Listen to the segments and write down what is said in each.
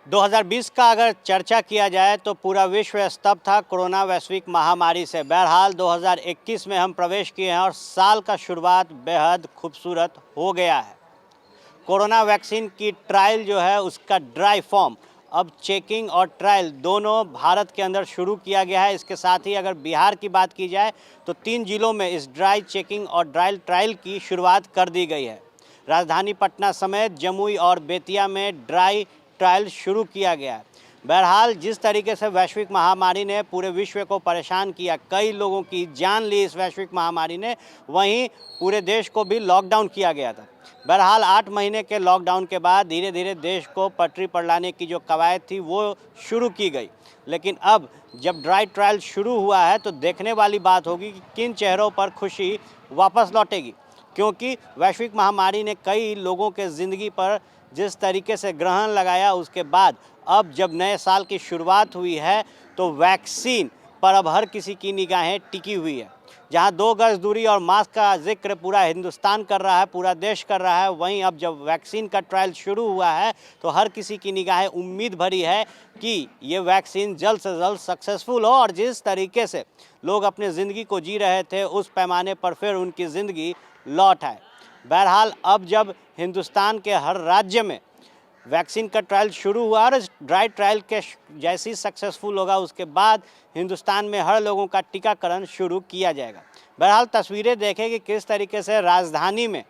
2020 का अगर चर्चा किया जाए तो पूरा विश्व स्तब्ध था कोरोना वैश्विक महामारी से। बहरहाल 2021 में हम प्रवेश किए हैं और साल का शुरुआत बेहद खूबसूरत हो गया है। कोरोना वैक्सीन की ट्रायल जो है उसका ड्राई फॉर्म अब चेकिंग और ट्रायल दोनों भारत के अंदर शुरू किया गया है। इसके साथ ही अगर बिहार की बात की जाए तो 3 जिलों में इस ड्राई चेकिंग और ड्राई ट्रायल की शुरुआत कर दी गई है। राजधानी पटना समेत जमुई और बेतिया में ड्राई ट्रायल शुरू किया गया है। बहरहाल जिस तरीके से वैश्विक महामारी ने पूरे विश्व को परेशान किया, कई लोगों की जान ली इस वैश्विक महामारी ने, वहीं पूरे देश को भी लॉकडाउन किया गया था। बहरहाल 8 महीने के लॉकडाउन के बाद धीरे धीरे देश को पटरी पर लाने की जो कवायद थी वो शुरू की गई। लेकिन अब जब ड्राई ट्रायल शुरू हुआ है तो देखने वाली बात होगी कि किन चेहरों पर खुशी वापस लौटेगी, क्योंकि वैश्विक महामारी ने कई लोगों के ज़िंदगी पर जिस तरीके से ग्रहण लगाया, उसके बाद अब जब नए साल की शुरुआत हुई है तो वैक्सीन पर अब हर किसी की निगाहें टिकी हुई है। जहां 2 गज दूरी और मास्क का जिक्र पूरा हिंदुस्तान कर रहा है, पूरा देश कर रहा है, वहीं अब जब वैक्सीन का ट्रायल शुरू हुआ है तो हर किसी की निगाहें उम्मीद भरी है कि ये वैक्सीन जल्द से जल्द सक्सेसफुल हो और जिस तरीके से लोग अपने ज़िंदगी को जी रहे थे उस पैमाने पर फिर उनकी ज़िंदगी लौट आए। बहरहाल अब जब हिंदुस्तान के हर राज्य में वैक्सीन का ट्रायल शुरू हुआ और इस ड्राई ट्रायल के जैसी सक्सेसफुल होगा उसके बाद हिंदुस्तान में हर लोगों का टीकाकरण शुरू किया जाएगा। बहरहाल तस्वीरें देखें कि किस तरीके से राजधानी में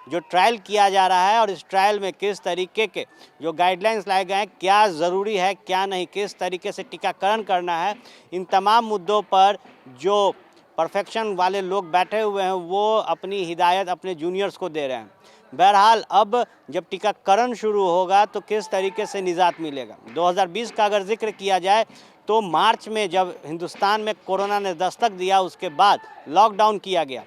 जो ट्रायल किया जा रहा है और इस ट्रायल में किस तरीके के जो गाइडलाइंस लाए गए हैं, क्या ज़रूरी है क्या नहीं, किस तरीके से टीकाकरण करना है, इन तमाम मुद्दों पर जो परफेक्शन वाले लोग बैठे हुए हैं वो अपनी हिदायत अपने जूनियर्स को दे रहे हैं। बहरहाल अब जब टीकाकरण शुरू होगा तो किस तरीके से निजात मिलेगा। 2020 का अगर जिक्र किया जाए तो मार्च में जब हिंदुस्तान में कोरोना ने दस्तक दिया उसके बाद लॉकडाउन किया गया।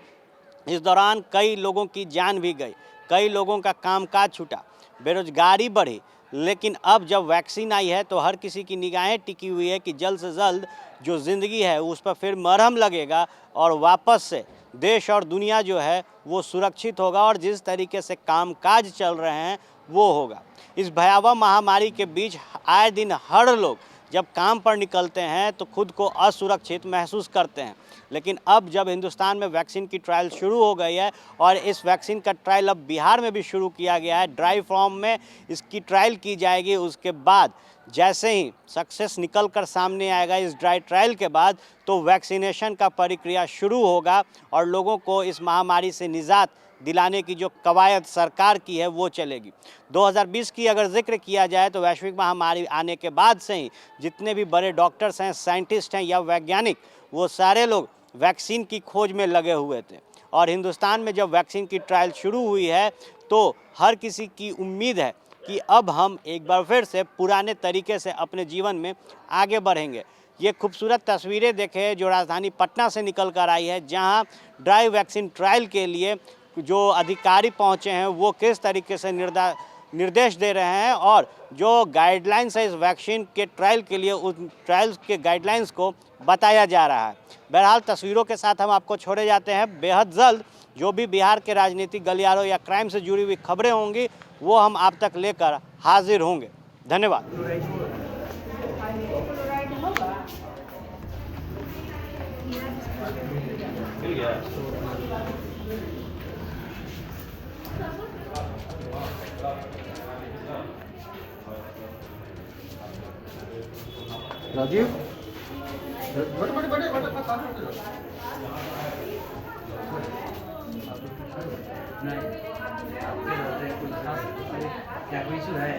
इस दौरान कई लोगों की जान भी गई, कई लोगों का कामकाज छूटा, बेरोजगारी बढ़ी। लेकिन अब जब वैक्सीन आई है तो हर किसी की निगाहें टिकी हुई है कि जल्द से जल्द जो ज़िंदगी है उस पर फिर मरहम लगेगा और वापस से देश और दुनिया जो है वो सुरक्षित होगा और जिस तरीके से कामकाज चल रहे हैं वो होगा। इस भयावह महामारी के बीच आए दिन हर लोग जब काम पर निकलते हैं तो खुद को असुरक्षित महसूस करते हैं। लेकिन अब जब हिंदुस्तान में वैक्सीन की ट्रायल शुरू हो गई है और इस वैक्सीन का ट्रायल अब बिहार में भी शुरू किया गया है, ड्राई फॉर्म में इसकी ट्रायल की जाएगी। उसके बाद जैसे ही सक्सेस निकल कर सामने आएगा इस ड्राई ट्रायल के बाद तो वैक्सीनेशन का प्रक्रिया शुरू होगा और लोगों को इस महामारी से निजात दिलाने की जो कवायद सरकार की है वो चलेगी। 2020 की अगर जिक्र किया जाए तो वैश्विक महामारी आने के बाद से ही जितने भी बड़े डॉक्टर्स हैं, साइंटिस्ट हैं या वैज्ञानिक, वो सारे लोग वैक्सीन की खोज में लगे हुए थे। और हिंदुस्तान में जब वैक्सीन की ट्रायल शुरू हुई है तो हर किसी की उम्मीद है कि अब हम एक बार फिर से पुराने तरीके से अपने जीवन में आगे बढ़ेंगे। ये खूबसूरत तस्वीरें देखें जो राजधानी पटना से निकल कर आई है, जहां ड्राई वैक्सीन ट्रायल के लिए जो अधिकारी पहुंचे हैं वो किस तरीके से निर्देश दे रहे हैं और जो गाइडलाइंस है इस वैक्सीन के ट्रायल के लिए उन ट्रायल्स के गाइडलाइंस को बताया जा रहा है। बहरहाल तस्वीरों के साथ हम आपको छोड़े जाते हैं। बेहद जल्द जो भी बिहार के राजनीतिक गलियारों या क्राइम से जुड़ी हुई खबरें होंगी वो हम आप तक लेकर हाजिर होंगे। धन्यवाद। राजीव बड़े बड़े बड़े बड़े क्या कोई इशू है?